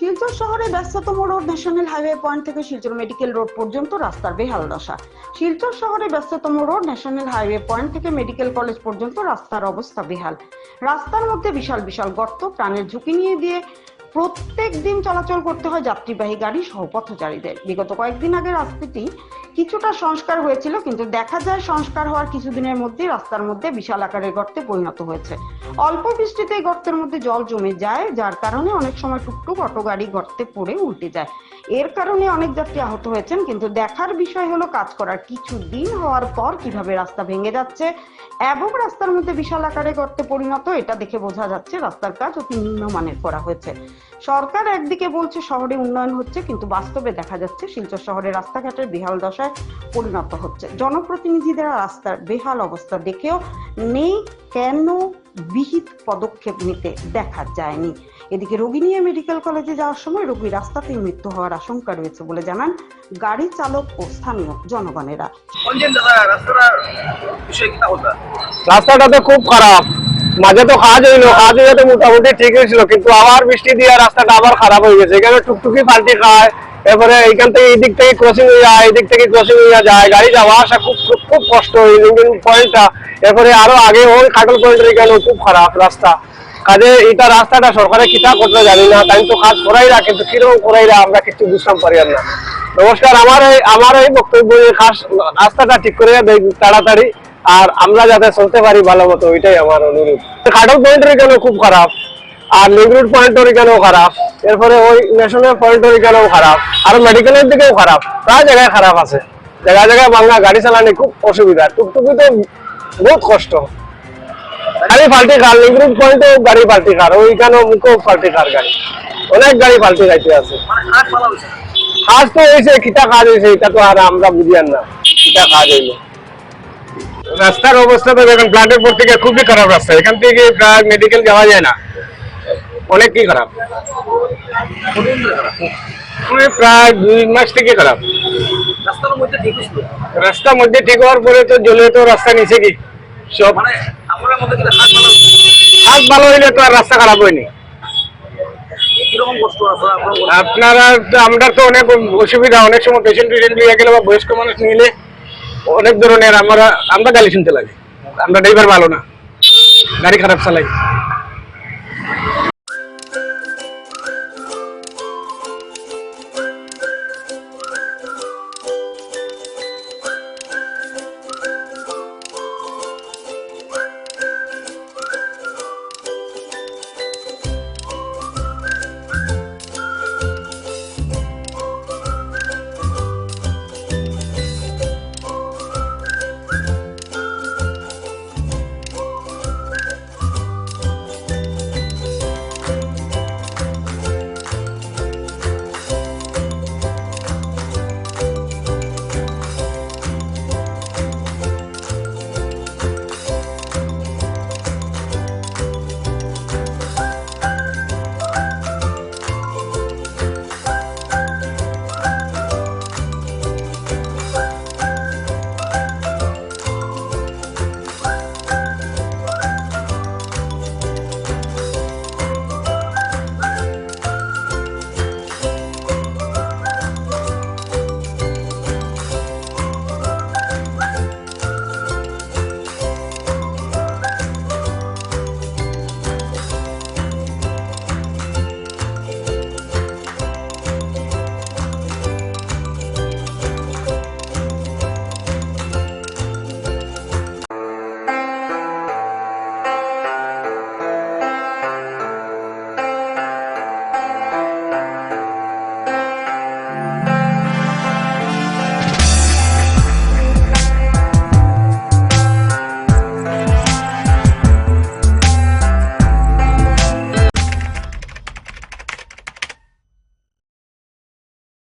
শিলচর শহরে ব্যস্ততম road national highway point থেকে শিলচর মেডিকেল রোড পর্যন্ত রাস্তার বেহাল দশা। শিলচর শহরে ব্যস্ততম রোড ন্যাশনাল হাইওয়ে পয়েন্ট থেকে মেডিকেল কলেজ পর্যন্ত রাস্তার অবস্থা বেহাল। রাস্তার মধ্যে বিশাল বিশাল গর্ত, প্রাণের ঝুঁকি নিয়ে দিয়ে প্রত্যেক দিন চলাচল করতে হয় যাত্রীবাহী গাড়ি সহ পথচারীদের। বিগত কয়েকদিন আগে রাস্তাটি কিছুটা সংস্কার হয়েছিল, কিন্তু দেখা যায় সংস্কার হওয়ার কিছুদিনের মধ্যে রাস্তার মধ্যে বিশাল আকারের গর্তে পরিণত হয়েছে। অল্প বৃষ্টিতে গর্তের মধ্যে জল জমে যায়, যার কারণে অনেক সময় টুকটুক অটো গাড়ি গর্তে পড়ে উল্টে যায়। এর কারণে অনেক যাত্রী আহত হয়েছেন। কিন্তু দেখার বিষয় হলো কাজ করার কিছুদিন হওয়ার পর কিভাবে রাস্তা ভেঙে যাচ্ছে এবং রাস্তার মধ্যে বিশাল আকারে গর্তে পরিণত, এটা দেখে বোঝা যাচ্ছে রাস্তার কাজ অতি নিম্নমানের করা হয়েছে। সরকার একদিকে বলছে শহরে উন্নয়ন হচ্ছে, কিন্তু বাস্তবে দেখা যাচ্ছে শিলচর শহরের রাস্তাঘাটের বেহাল দশায় পরিণত হচ্ছে। জনপ্রতিনিধিদের রাস্তার বেহাল অবস্থা দেখেও নেই কেন বিহিত পদক্ষেপ নিতে দেখা যায়নি। এদিকে রোগী নিয়ে মেডিকেল কলেজে যাওয়ার সময় রোগীর রাস্তাতেই মৃত্যু হওয়ার আশঙ্কা রয়েছে বলে জানান গাড়ি চালক ও স্থানীয় জনগণেরা। রাস্তাটা তো খুব খারাপ, মাঝে তো কাজ হইলো, কাজ হইলে তো মোটামুটি ঠিক হয়েছিল, কিন্তু আবার বৃষ্টি দিয়ে রাস্তাটা আবার খারাপ হয়ে গেছে। এখানে টুকটুকি পাল্টি খায়, এরপরে এইখান থেকে এই দিক থেকে ক্রসিং হয়ে যায়, এই দিক থেকে ক্রসিং হয়ে যায়, গাড়ি যাওয়া আসা খুব খুব খুব কষ্ট। পয়েন্টটা এরপরে আরো আগে ওই কাটল পয়েন্টের এখানে খুব খারাপ রাস্তা। কাজে এটা রাস্তাটা সরকারে কিতা করতে জানি না, তাই তো কাজ করাইরা, কিন্তু কিরকম করাইরা আমরা কিছু বুঝতাম পারি না। নমস্কার, আমার এই বক্তব্য রাস্তাটা ঠিক করে দেয় তাড়াতাড়ি, আর আমরা যাতে চলতে পারি ভালো মতো, ওইটাই আমার অনুরোধ। কাটল পয়েন্টের এখানে খুব খারাপ, আর লিঙ্ক রোড পয়েন্টের এখানেও খারাপ, এরপরে ওই ন্যাশনাল পয়েন্টের এখানেও খারাপ, আর মেডিকেলের দিকেও খারাপ। প্রায় জায়গায় খারাপ আছে, জায়গায় জায়গায় বাংলা গাড়ি চালানি খুব অসুবিধা, টুকটুকি তো বহুত কষ্ট। গাড়ি পাল্টি খার, লিঙ্ক রোড পয়েন্টেও গাড়ি পাল্টি খার, ওইখানেও মুখেও পাল্টি খার গাড়ি, অনেক গাড়ি পাল্টি যাইতে আছে। কাজ তো হয়েছে, কিটা কাজ হয়েছে এটা তো আর আমরা বুঝিয়ান না, কিটা কাজ হইলো। রাস্তার অবস্থা তো দেখেন, প্লান্টের পর থেকে খুবই খারাপ রাস্তা, এখান থেকে প্রায় মেডিকেল যাওয়া যায় না, অনেকই খারাপ, প্রায় 2 মাস থেকে খারাপ। রাস্তার মধ্যে ঠিক হওয়ার পরে তো জলে তো রাস্তা নিচে কি সব, হাত ভালো হইলে তো আর রাস্তা খারাপ হয়নি। আপনারা আমরা তো অনেক অসুবিধা, অনেক সময় পেশেন্ট নিয়ে গেলে বা বয়স্ক মানুষ নিলে অনেক ধরনের আমরা গালি শুনতে লাগে। আমরা ড্রাইভার ভালো না, গাড়ি খারাপ চালাই।